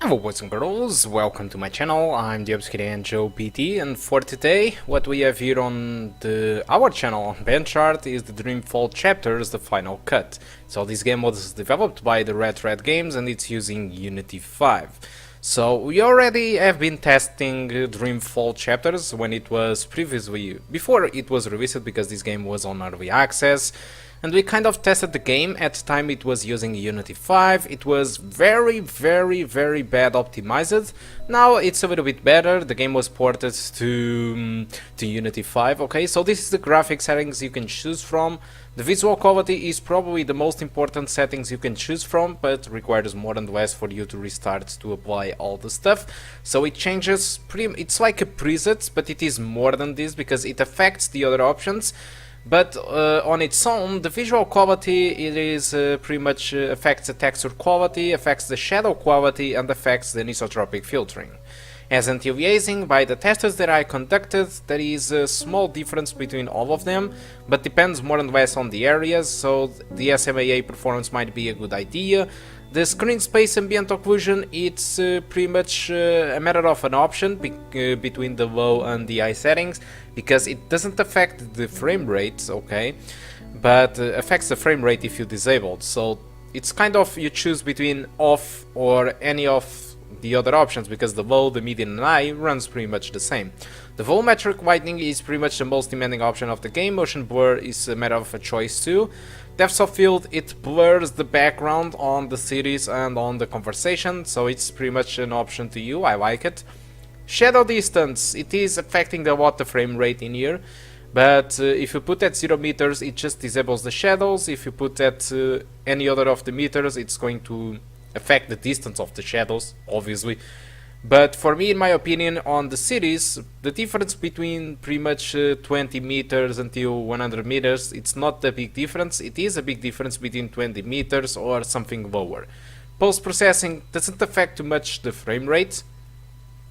Hello boys and girls, welcome to my channel. I'm the obscure Joe PT, and for today what we have here on our channel on BenchART is the Dreamfall chapters, the final cut. So this game was developed by the Red Games and it's using Unity 5. So we already have been testing Dreamfall chapters when it was before it was released, because this game was on early access. And we kind of tested the game. At the time it was using Unity 5, it was very bad optimized. Now it's a little bit better, the game was ported to Unity 5, okay, so this is the graphic settings you can choose from. The visual quality is probably the most important settings you can choose from, but requires more and less for you to restart to apply all the stuff. So it changes, it's like a preset, but it is more than this because it affects the other options. But on its own, the visual quality, it is pretty much affects the texture quality, affects the shadow quality, and affects the anisotropic filtering. As anti-aliasing, by the testers that I conducted, there is a small difference between all of them, but depends more and less on the areas, so the SMAA performance might be a good idea. The screen space ambient occlusion, it's pretty much a matter of an option between the low and the high settings, because it doesn't affect the frame rate, okay, but affects the frame rate if you disable it. So it's kind of, you choose between off or any of the other options, because the low, the medium and high runs pretty much the same. The volumetric whitening is pretty much the most demanding option of the game. Motion blur is a matter of a choice too. Depth of field, it blurs the background on the cities and on the conversation, so it's pretty much an option to you. I like it. Shadow distance, it is affecting a lot the frame rate in here, but if you put at 0 meters it just disables the shadows. If you put at any other of the meters, it's going to affect the distance of the shadows, obviously. But for me, in my opinion, on the cities, the difference between pretty much 20 meters until 100 meters, it's not a big difference. It is a big difference between 20 meters or something lower. Post-processing doesn't affect too much the frame rate.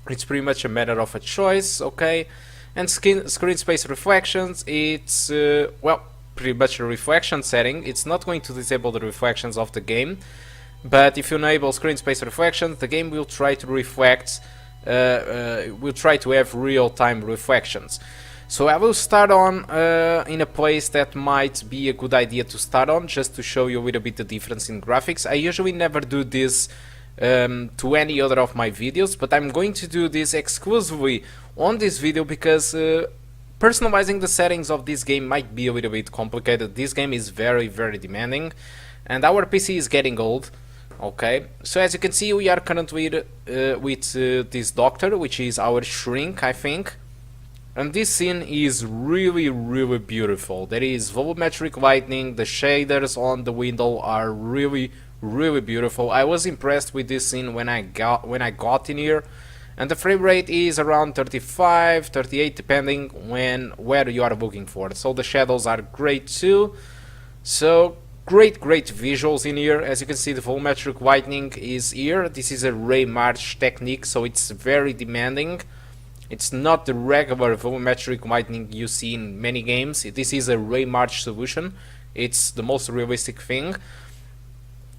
It's pretty much a matter of a choice, okay? And screen space reflections, it's, well, pretty much a reflection setting. It's not going to disable the reflections of the game. But if you enable screen space reflections, the game will try to reflect, will try to have real-time reflections. So I will start on in a place that might be a good idea to start on, just to show you a little bit the difference in graphics. I usually never do this to any other of my videos, but I'm going to do this exclusively on this video because personalizing the settings of this game might be a little bit complicated. This game is very demanding, and our PC is getting old. Okay, so as you can see, we are currently with this doctor, which is our shrink, I think. And this scene is really beautiful. There is volumetric lighting, the shaders on the window are really beautiful. I was impressed with this scene when I got in here. And the frame rate is around 35, 38, depending where you are looking for. So the shadows are great too. So great visuals in here. As you can see, the volumetric whitening is here. This is a ray march technique, so it's very demanding. It's not the regular volumetric whitening you see in many games. This is a ray march solution. It's the most realistic thing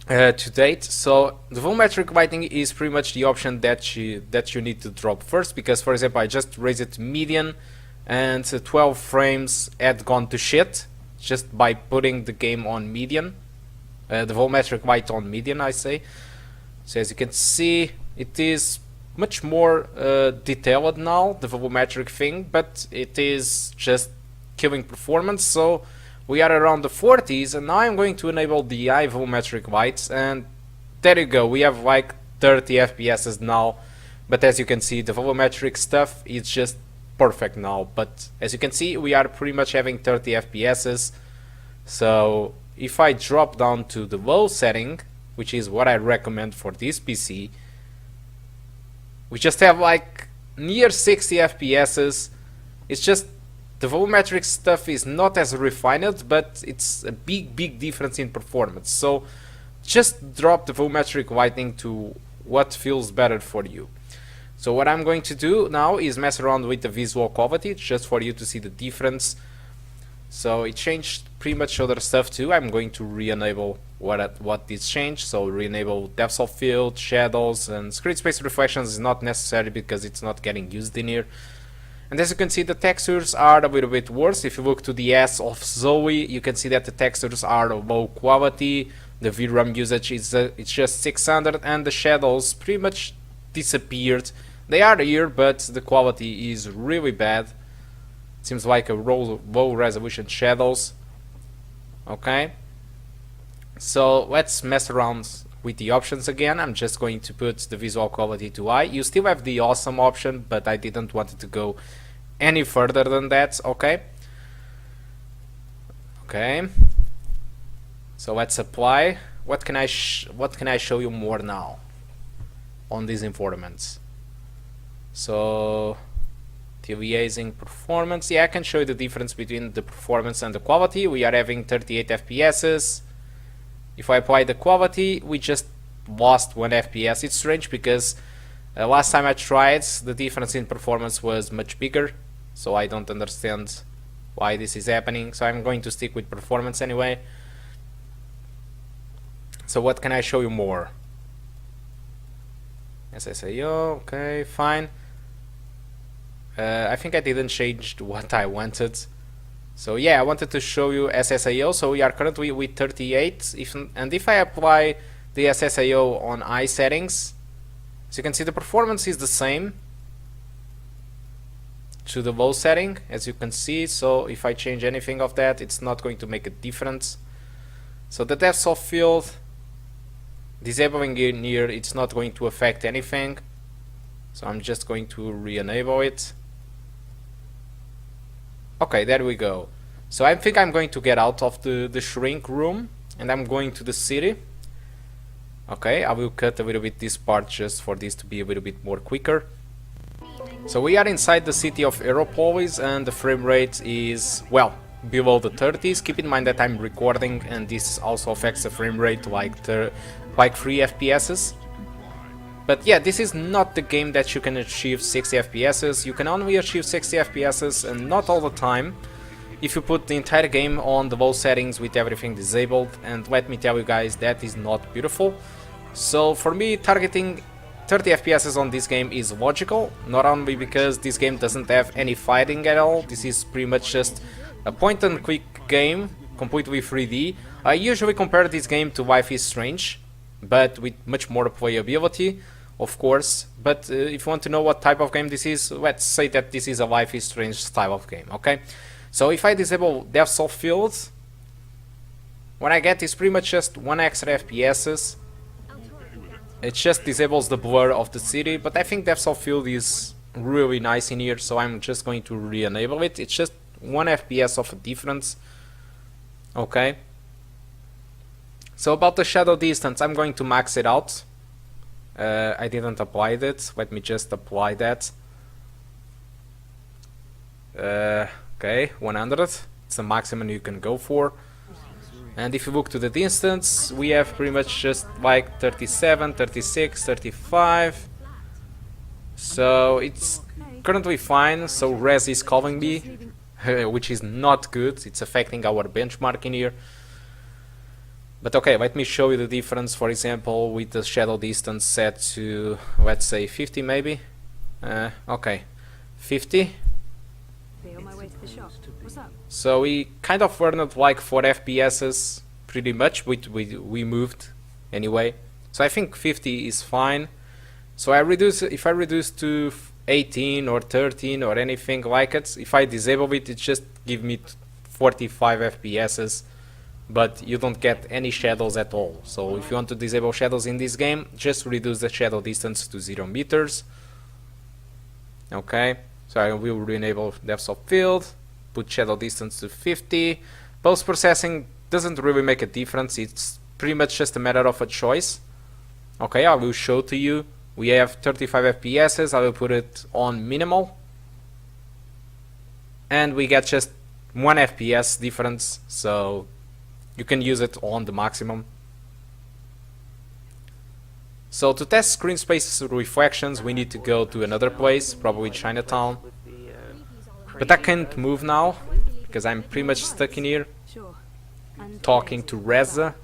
to date. So the volumetric whitening is pretty much the option that you need to drop first, because for example, I just raised it median and 12 frames had gone to shit just by putting the game on median, the volumetric white on median, I say. So as you can see, it is much more detailed now, the volumetric thing, but it is just killing performance. So we are around the 40s, and now I'm going to enable the high volumetric whites, and there you go, we have like 30 FPS now. But as you can see, the volumetric stuff is just perfect now. But as you can see, we are pretty much having 30 FPS. So if I drop down to the low setting, which is what I recommend for this PC, we just have like near 60 FPS. It's just the volumetric stuff is not as refined, but it's a big difference in performance. So just drop the volumetric whitening to what feels better for you. So what I'm going to do now is mess around with the visual quality, just for you to see the difference. So it changed pretty much other stuff too. I'm going to re-enable what did change. So re-enable depth of field, shadows, and screen space reflections is not necessary because it's not getting used in here. And as you can see, the textures are a little bit worse. If you look to the S of Zoe, you can see that the textures are low quality. The VRAM usage is it's just 600, and the shadows pretty much disappeared. They are here, but the quality is really bad. It seems like a low resolution shadows. Okay. So let's mess around with the options again. I'm just going to put the visual quality to high. You still have the awesome option, but I didn't want it to go any further than that. Okay. Okay. So let's apply. What can I show you more now on these informants? So liaising performance. Yeah, I can show you the difference between the performance and the quality. We are having 38 FPS. If I apply the quality, we just lost 1 FPS. It's strange because last time I tried, the difference in performance was much bigger. So I don't understand why this is happening. So I'm going to stick with performance anyway. So what can I show you more? SSIO, okay, fine. I think I didn't change what I wanted. So yeah, I wanted to show you SSIO. So we are currently with 38. If I apply the SSIO on high settings, so you can see the performance is the same to the low setting, as you can see. So if I change anything of that, it's not going to make a difference. So the depth of field, disabling in here, it's not going to affect anything. So I'm just going to re-enable it. Okay, there we go. So I think I'm going to get out of the shrink room and I'm going to the city. Okay, I will cut a little bit this part just for this to be a little bit more quicker. So we are inside the city of Europolis and the frame rate is, well, below the 30s. Keep in mind that I'm recording and this also affects the frame rate like 3 FPS. But yeah, this is not the game that you can achieve 60 FPS. You can only achieve 60 FPS and not all the time if you put the entire game on the low settings with everything disabled. And let me tell you guys, that is not beautiful. So for me, targeting 30 FPS on this game is logical, not only because this game doesn't have any fighting at all. This is pretty much just a point and click game, completely 3D. I usually compare this game to Life is Strange, but with much more playability, of course. But if you want to know what type of game this is, let's say that this is a Life is Strange style of game, okay? So if I disable depth of field, what I get is pretty much just 1 extra FPS. It just disables the blur of the city, but I think depth of field is really nice in here, so I'm just going to re-enable it. It's just 1 FPS of a difference, okay? So about the shadow distance, I'm going to max it out. I didn't apply it. Let me just apply that. Okay, 100. It's the maximum you can go for. And if you look to the distance, we have pretty much just like 37, 36, 35. So it's currently fine. So res is calling me, which is not good. It's affecting our benchmark in here. But okay, let me show you the difference, for example, with the shadow distance set to, let's say, 50 maybe. Okay, 50. So we kind of earned like 4 FPSs, pretty much. We moved anyway. So I think 50 is fine. So I reduce, if I reduce to 18 or 13 or anything like it, if I disable it, it just give me 45 FPSs. But you don't get any shadows at all. So if you want to disable shadows in this game, just reduce the shadow distance to 0 meters. Okay, so I will re-enable depth of field, put shadow distance to 50. Post-processing doesn't really make a difference, it's pretty much just a matter of a choice. Okay, I will show to you. We have 35 FPS, I will put it on minimal. And we get just 1 FPS difference, so you can use it on the maximum. So to test screen space reflections, we need to go to another place, probably Chinatown. But I can't move now. because I'm pretty much stuck in here Sure. talking to Reza.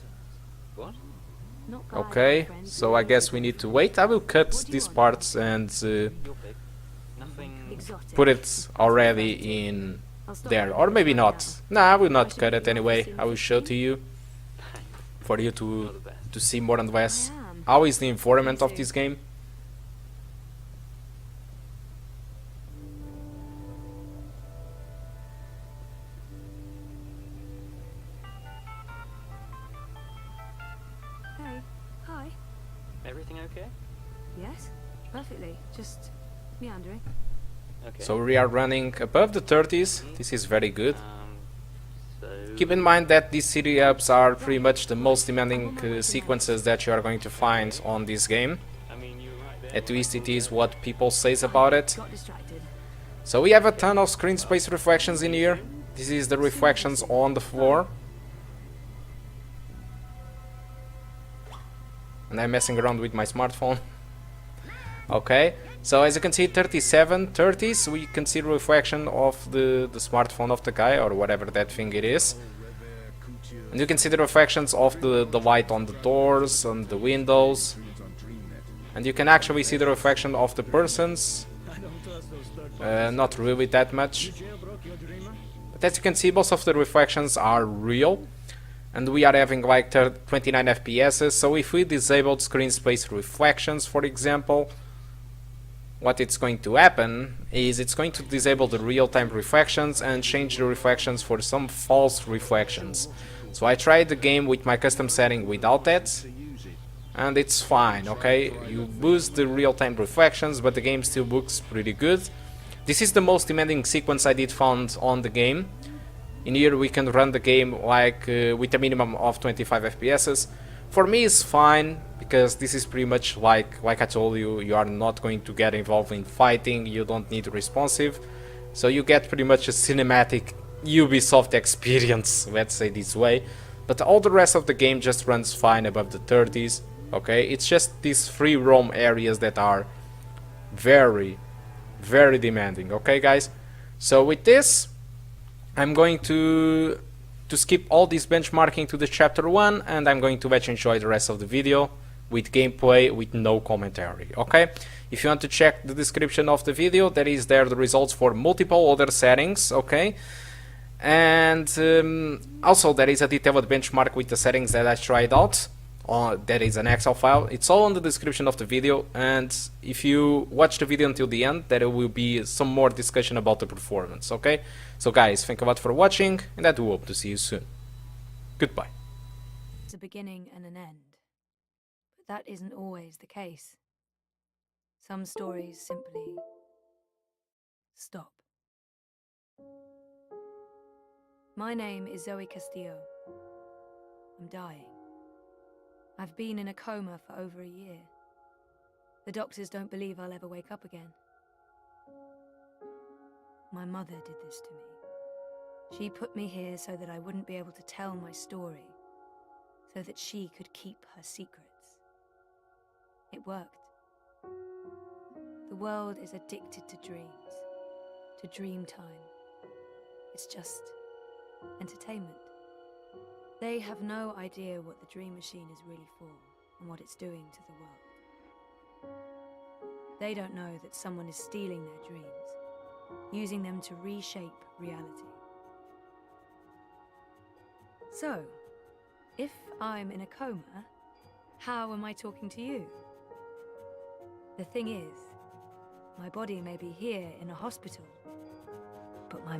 What? Okay, so I guess we need to wait. I will cut these parts and Your pick. Nothing. put it already in there, or maybe not. Nah, I will not cut it anyway. I will show to you for you to see more and less how is the environment of this game. Hey, hi. Everything okay? Yes, perfectly. Just meandering. Okay. So we are running above the 30s. This is very good. So. Keep in mind that these city hubs are pretty much the most demanding sequences that you are going to find on this game. I mean, you were right there. At least it is what people says about it. Got distracted. So we have a ton of screen space reflections in here. This is the reflections on the floor. And I'm messing around with my smartphone. Okay, so as you can see, 37, 30s, we can see the reflection of the smartphone of the guy, or whatever that thing it is. And you can see the reflections of the light on the doors, on the windows. And you can actually see the reflection of the persons. Not really that much. But as you can see, most of the reflections are real. And we are having like 29 FPS, so if we disabled screen space reflections, for example, what it's going to happen is it's going to disable the real-time reflections and change the reflections for some false reflections. So I tried the game with my custom setting without that, and it's fine, okay? You lose the real-time reflections, but the game still looks pretty good. This is the most demanding sequence I did found on the game. In here we can run the game like with a minimum of 25 FPS. For me it's fine, because this is pretty much like I told you, you are not going to get involved in fighting, you don't need responsive. So you get pretty much a cinematic Ubisoft experience, let's say this way. But all the rest of the game just runs fine above the 30s, okay? It's just these free roam areas that are very, very demanding, okay guys? So with this, I'm going to skip all this benchmarking to the chapter 1, and I'm going to let you enjoy the rest of the video with gameplay with no commentary, okay? If you want to check the description of the video, there is there the results for multiple other settings, okay? And also there is a detailed benchmark with the settings that I tried out. There is an Excel file. It's all in the description of the video, and if you watch the video until the end, there will be some more discussion about the performance, okay? So guys, thank you a lot for watching, and I do hope to see you soon. Goodbye. It's a beginning and an end. But that isn't always the case. Some stories simply stop. My name is Zoe Castillo. I'm dying. I've been in a coma for over a year. The doctors don't believe I'll ever wake up again. My mother did this to me. She put me here so that I wouldn't be able to tell my story, so that she could keep her secrets. It worked. The world is addicted to dreams, to dream time. It's just entertainment. They have no idea what the dream machine is really for and what it's doing to the world. They don't know that someone is stealing their dreams, using them to reshape reality. So, if I'm in a coma, how am I talking to you? The thing is, my body may be here in a hospital, but my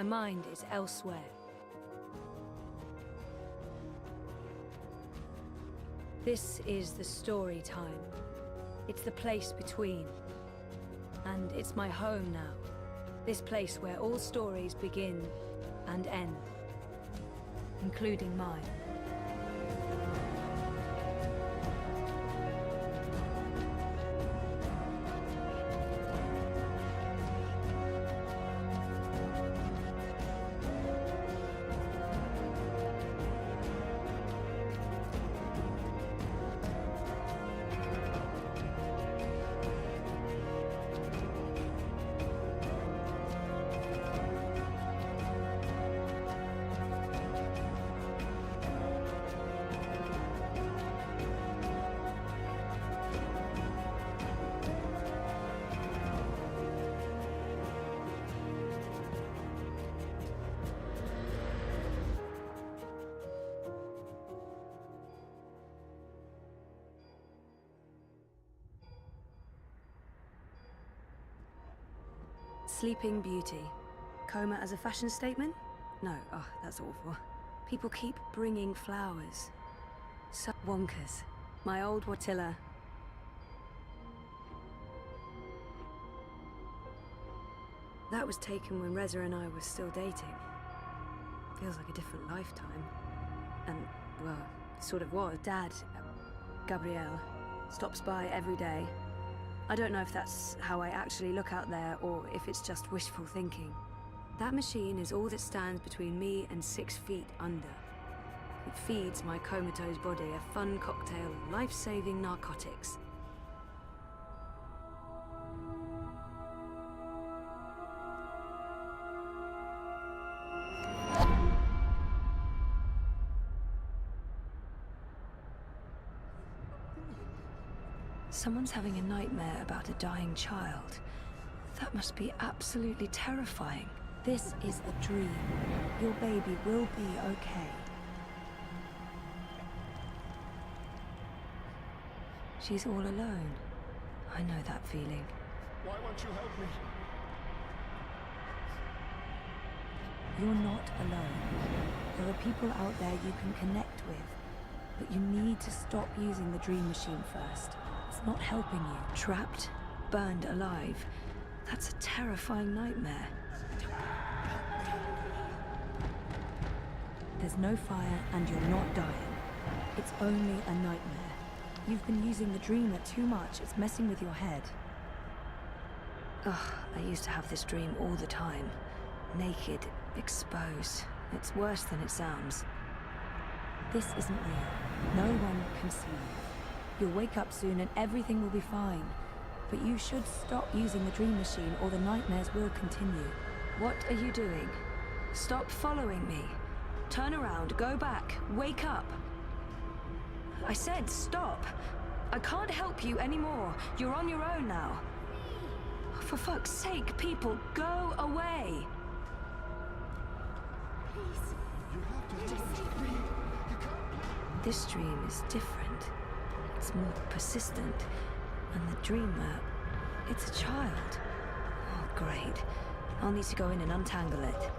mind is elsewhere. This is the story time. It's the place between. And it's my home now. This place where all stories begin and end, including mine. Sleeping Beauty. Coma as a fashion statement? No, oh, that's awful. People keep bringing flowers. So wonkers. My old Watilla. That was taken when Reza and I were still dating. Feels like a different lifetime. And, well, it sort of was. Dad, Gabrielle, stops by every day. I don't know if that's how I actually look out there or if it's just wishful thinking. That machine is all that stands between me and 6 feet under. It feeds my comatose body a fun cocktail of life-saving narcotics. Someone's having a nightmare about a dying child. That must be absolutely terrifying. This is a dream. Your baby will be okay. She's all alone. I know that feeling. Why won't you help me? You're not alone. There are people out there you can connect with. But you need to stop using the dream machine first. It's not helping you. Trapped, burned alive. That's a terrifying nightmare. There's no fire and you're not dying. It's only a nightmare. You've been using the dreamer too much. It's messing with your head. Ugh, I used to have this dream all the time. Naked, exposed. It's worse than it sounds. This isn't real. No one can see you. You'll wake up soon and everything will be fine. But you should stop using the dream machine or the nightmares will continue. What are you doing? Stop following me. Turn around, go back, wake up. I said stop. I can't help you anymore. You're on your own now. For fuck's sake, people, go away. Please. You have to save me. You can't. This dream is different. It's more persistent. And the dreamer, it's a child. Oh, great. I'll need to go in and untangle it.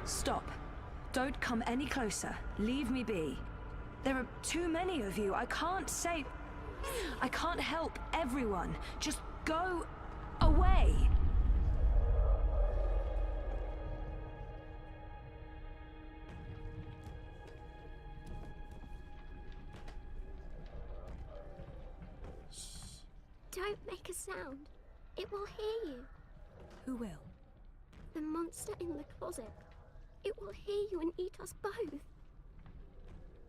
Stop. Don't come any closer. Leave me be. There are too many of you. I can't save... I can't help everyone. Just go away. Don't make a sound. It will hear you. Who will? The monster in the closet. It will hear you and eat us both.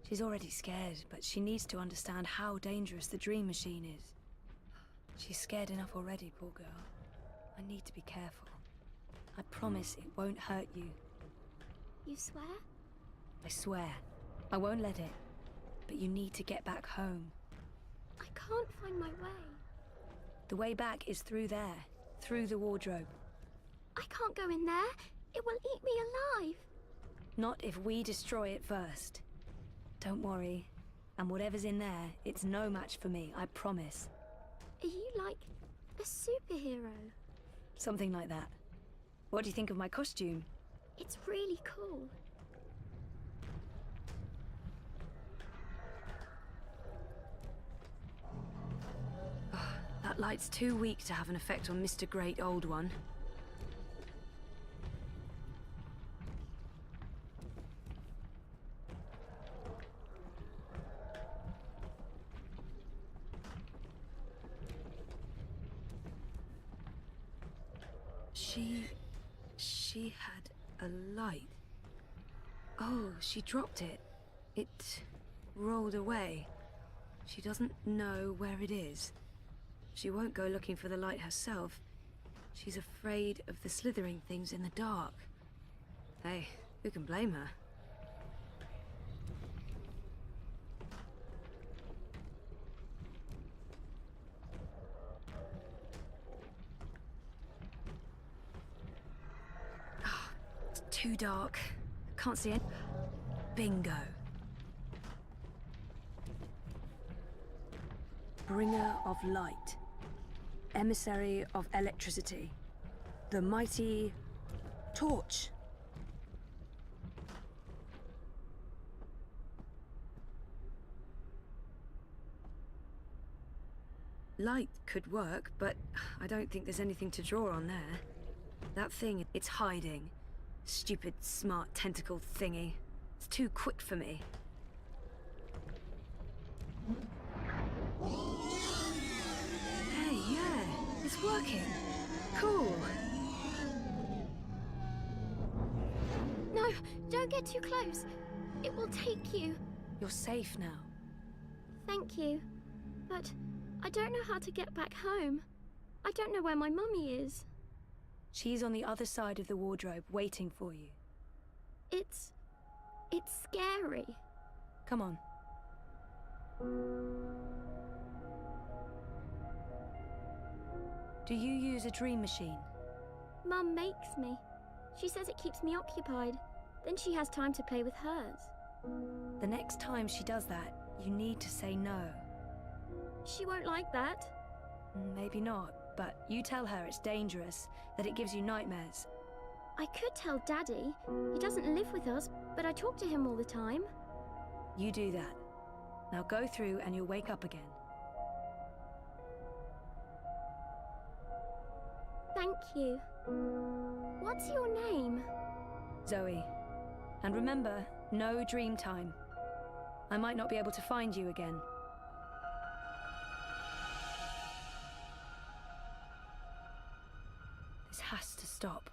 She's already scared, but she needs to understand how dangerous the dream machine is. She's scared enough already, poor girl. I need to be careful. I promise it won't hurt you. You swear? I swear. I won't let it. But you need to get back home. I can't find my way. The way back is through there. Through the wardrobe. I can't go in there. It will eat me alive. Not if we destroy it first. Don't worry. And whatever's in there, it's no match for me, I promise. Are you like a superhero? Something like that. What do you think of my costume? It's really cool. That light's too weak to have an effect on Mr. Great Old One. She had a light. Oh, she dropped it. It rolled away. She doesn't know where it is. She won't go looking for the light herself. She's afraid of the slithering things in the dark. Hey, who can blame her? Oh, it's too dark. Can't see it. Bingo. Bringer of light. Emissary of electricity. The mighty torch. Light could work, but I don't think there's anything to draw on there. That thing, it's hiding. Stupid, smart, tentacled thingy. It's too quick for me. Hey, yeah, it's working. Cool. No, don't get too close. It will take you. You're safe now. Thank you. But I don't know how to get back home. I don't know where my mummy is. She's on the other side of the wardrobe, waiting for you. It's scary. Come on. Do you use a dream machine? Mum makes me. She says it keeps me occupied. Then she has time to play with hers. The next time she does that, you need to say no. She won't like that. Maybe not, but you tell her it's dangerous, that it gives you nightmares. I could tell Daddy. He doesn't live with us, but I talk to him all the time. You do that. Now go through and you'll wake up again. Thank you. What's your name? Zoe. And remember, no dream time. I might not be able to find you again. This has to stop.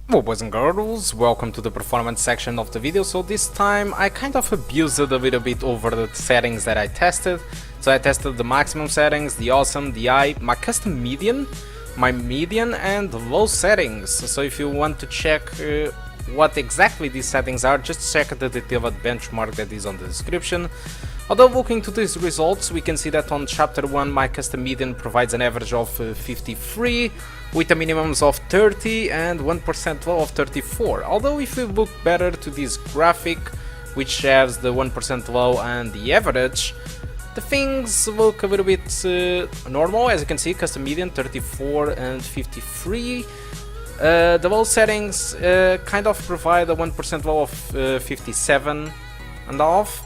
Well, boys and girls, welcome to the performance section of the video. So this time I kind of abused it a little bit over the settings that I tested. So I tested the maximum settings, the awesome, the high, my custom median, my median and low settings. So if you want to check what exactly these settings are, just check the detailed benchmark that is on the description. Although looking to these results, we can see that on chapter 1 my custom median provides an average of 53 with a minimums of 30 and 1% low of 34. Although if we look better to this graphic, which has the 1% low and the average, the things look a little bit normal. As you can see, custom median 34 and 53. The low settings kind of provide a 1% low of 57 and off.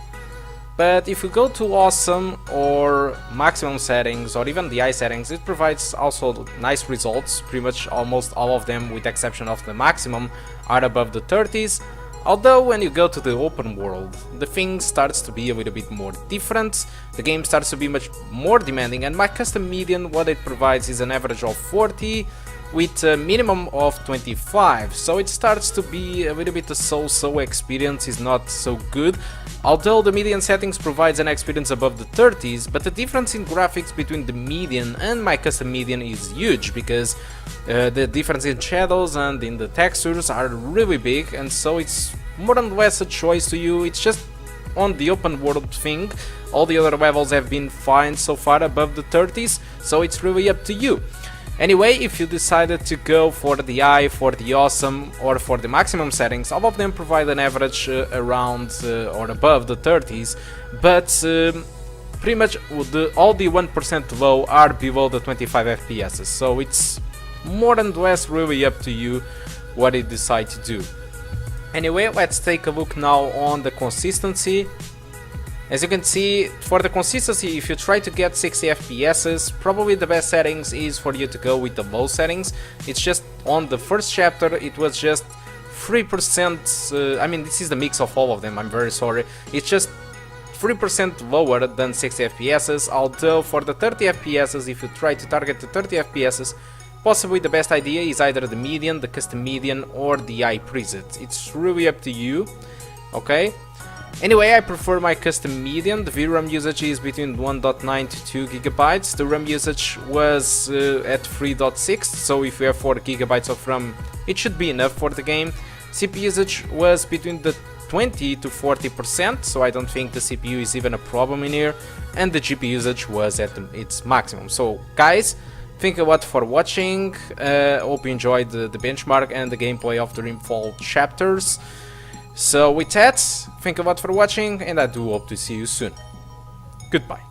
But if we go to awesome or maximum settings or even the high settings, it provides also nice results. Pretty much almost all of them, with the exception of the maximum, are above the 30s. Although when you go to the open world, the thing starts to be a little bit more different. The game starts to be much more demanding, and my custom median, what it provides is an average of 40 with a minimum of 25. So it starts to be a little bit a so-so experience, is not so good. Although the median settings provides an experience above the 30s, but the difference in graphics between the median and my custom median is huge, because the difference in shadows and in the textures are really big, and so it's more or less a choice to you. It's just on the open world thing. All the other levels have been fine so far above the 30s, so it's really up to you. Anyway, if you decided to go for the high, for the awesome or for the maximum settings, all of them provide an average around or above the 30s, but pretty much all the 1% low are below the 25 FPS, so it's more and less really up to you what you decide to do. Anyway, let's take a look now on the consistency. As you can see, for the consistency, if you try to get 60 FPS, probably the best settings is for you to go with the low settings. It's just on the first chapter, it was just 3%, I mean, this is the mix of all of them, I'm very sorry. It's just 3% lower than 60 FPS, although for the 30 FPS, if you try to target the 30 FPS, possibly the best idea is either the median, the custom median, or the high preset. It's really up to you, okay? Anyway, I prefer my custom median. The VRAM usage is between 1.9 to 2 gigabytes. The RAM usage was at 3.6, so if you have 4 gigabytes of RAM, it should be enough for the game. CPU usage was between the 20 to 40%, so I don't think the CPU is even a problem in here, and the GPU usage was at its maximum. So guys, thank you a lot for watching. Hope you enjoyed the benchmark and the gameplay of the Dreamfall chapters. So with that, thank you a lot for watching, and I do hope to see you soon. Goodbye.